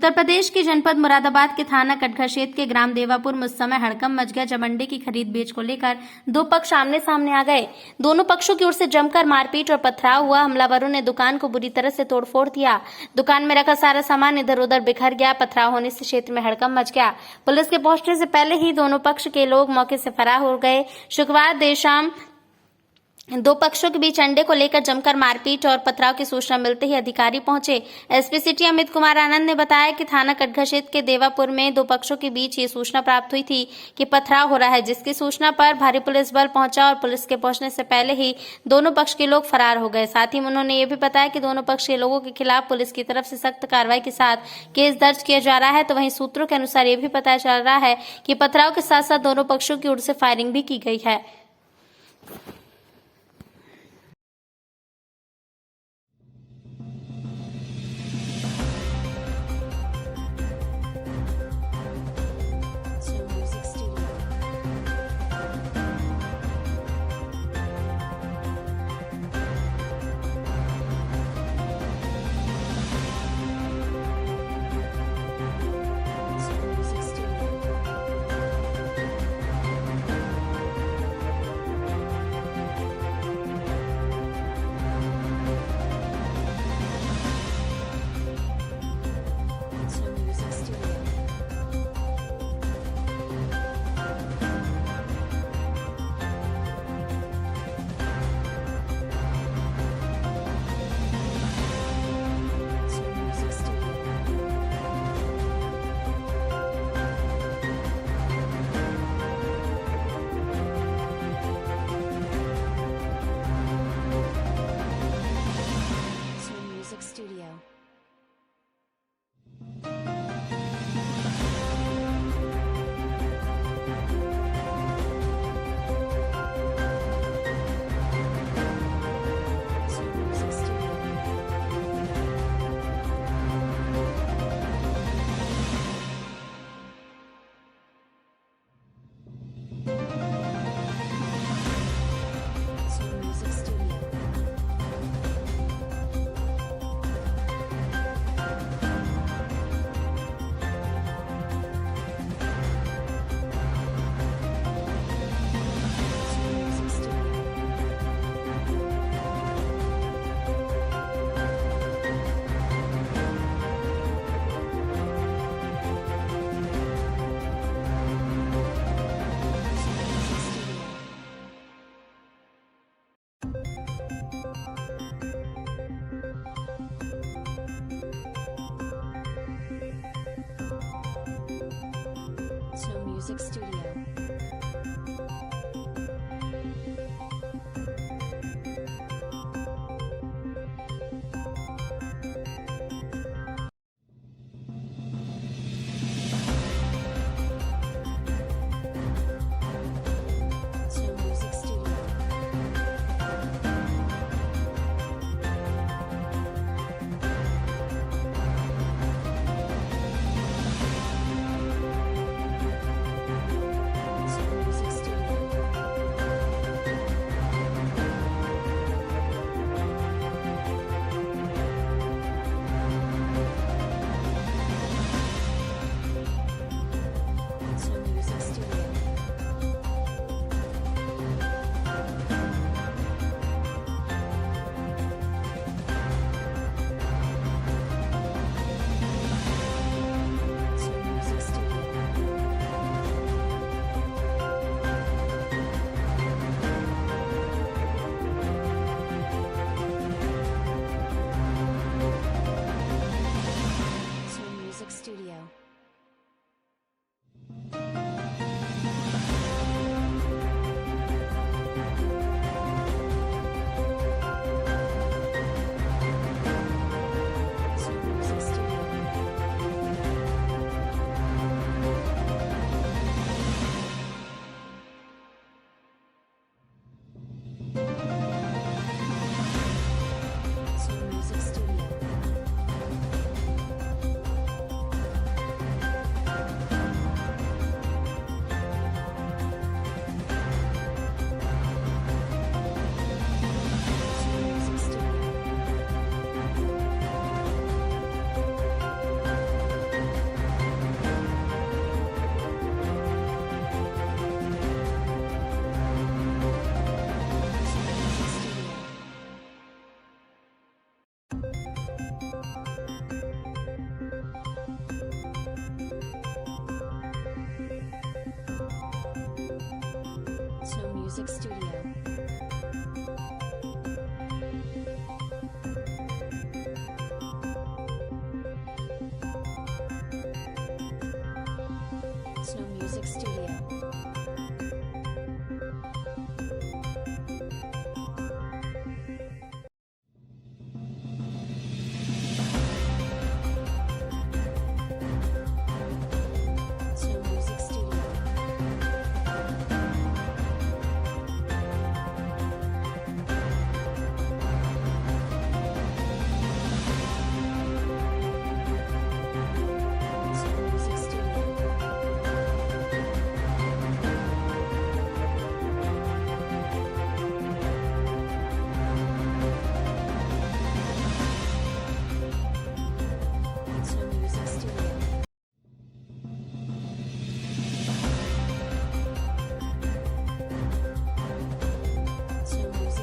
उत्तर प्रदेश के जनपद मुरादाबाद के थाना कटघर क्षेत्र के ग्राम देवापुर में उस समय हड़कंप मच गया जब अंडे की खरीद बेच को लेकर दो पक्ष आमने सामने आ गए। दोनों पक्षों की ओर से जमकर मारपीट और पथराव हुआ। हमलावरों ने दुकान को बुरी तरह से तोड़फोड़ किया। दुकान में रखा सारा सामान इधर उधर बिखर गया। पथराव होने से क्षेत्र में हड़कंप मच गया। पुलिस के पहुंचने से पहले ही दोनों पक्ष के लोग मौके से फरार हो गए। शुक्रवार देर शाम दो पक्षों के बीच अंडे को लेकर जमकर मारपीट और पथराव की सूचना मिलते ही अधिकारी पहुंचे। एसपी सिटी अमित कुमार आनंद ने बताया कि थाना कटघर क्षेत्र के देवापुर में दो पक्षों के बीच ये सूचना प्राप्त हुई थी कि पथराव हो रहा है, जिसकी सूचना पर भारी पुलिस बल पहुंचा और पुलिस के पहुंचने से पहले ही दोनों पक्ष के लोग फरार हो गए। साथ ही उन्होंने ये भी बताया कि दोनों पक्ष के लोगों के खिलाफ पुलिस की तरफ से सख्त कार्रवाई के साथ केस दर्ज किया जा रहा है। तो वहीं सूत्रों के अनुसार ये भी पता चल रहा है कि पथराव के साथ साथ दोनों पक्षों की ओर से फायरिंग भी की गई है। Studio. Music Studio. Snow Music Studio. Snow Music Studio. Snow Music Studio. Snow Music Studio. Snow Music Studio. Snow Music Studio.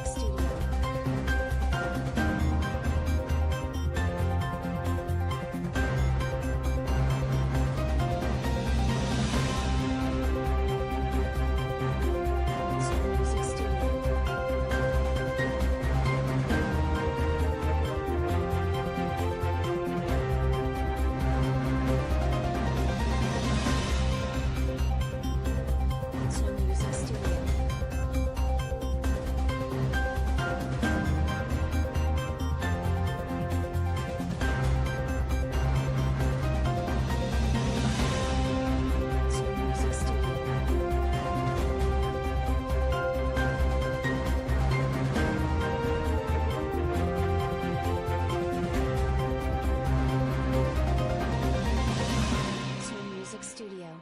Snow Music Studio. Snow Music Studio.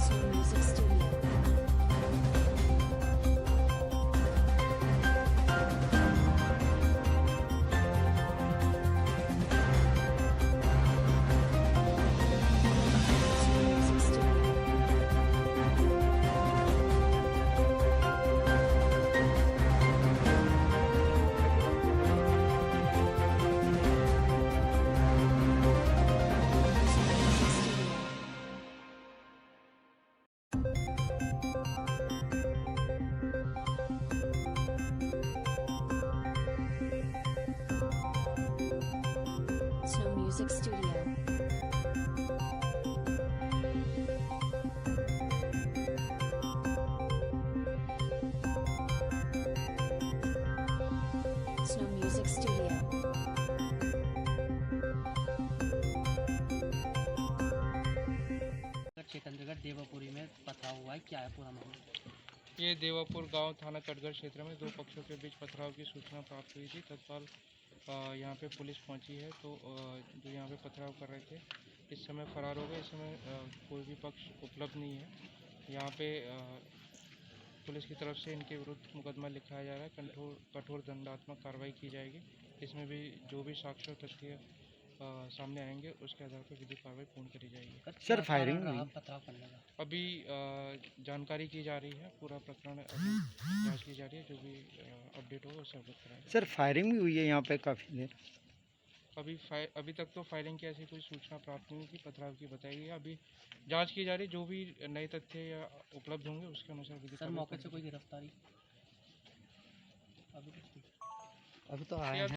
Snow Music Studio. Snow Music Studio. Snow Music Studio. Snow Music Studio. Snow Music Studio. Snow Music Studio. Snow Music Studio. Snow Music Studio. क्षेत्र अंतर्गत देवापुरी में पथराव हुआ है, क्या है पूरा मामला? ये देवापुर गांव थाना कटघर क्षेत्र में दो पक्षों के बीच पथराव की सूचना प्राप्त हुई थी। तत्काल यहाँ पे पुलिस पहुंची है, तो जो यहाँ पे पथराव कर रहे थे इस समय फरार हो गए। इस समय कोई भी पक्ष उपलब्ध नहीं है। यहाँ पे पुलिस की तरफ से इनके विरुद्ध मुकदमा लिखाया जा रहा है। कठोर दंडात्मक कार्रवाई की जाएगी। इसमें भी जो भी साक्ष्य और तथ्य सामने आएंगे उसके आधार पर विधिक कार्रवाई पूर्ण करी जाएगी। सर फायरिंग रहा पथराव करने का? अभी जानकारी की जा रही है, पूरा प्रकरण अभी जांच की जा रही है। जो भी अपडेट होगा उससे अवगत कराएंगे। सर फायरिंग भी हुई है यहाँ पे काफ़ी देर? अभी तक तो फायरिंग की ऐसी कोई सूचना प्राप्त नहीं हुई थी। पथराव की बताई गई है। अभी जांच की जा रही है। जो भी नए तथ्य या उपलब्ध होंगे उसके अनुसार विधिक सर कार्रवाई मौके से पूर्ण कोई गिरफ्तारी? अभी कुछ नहीं। अभी तो आए या हैं।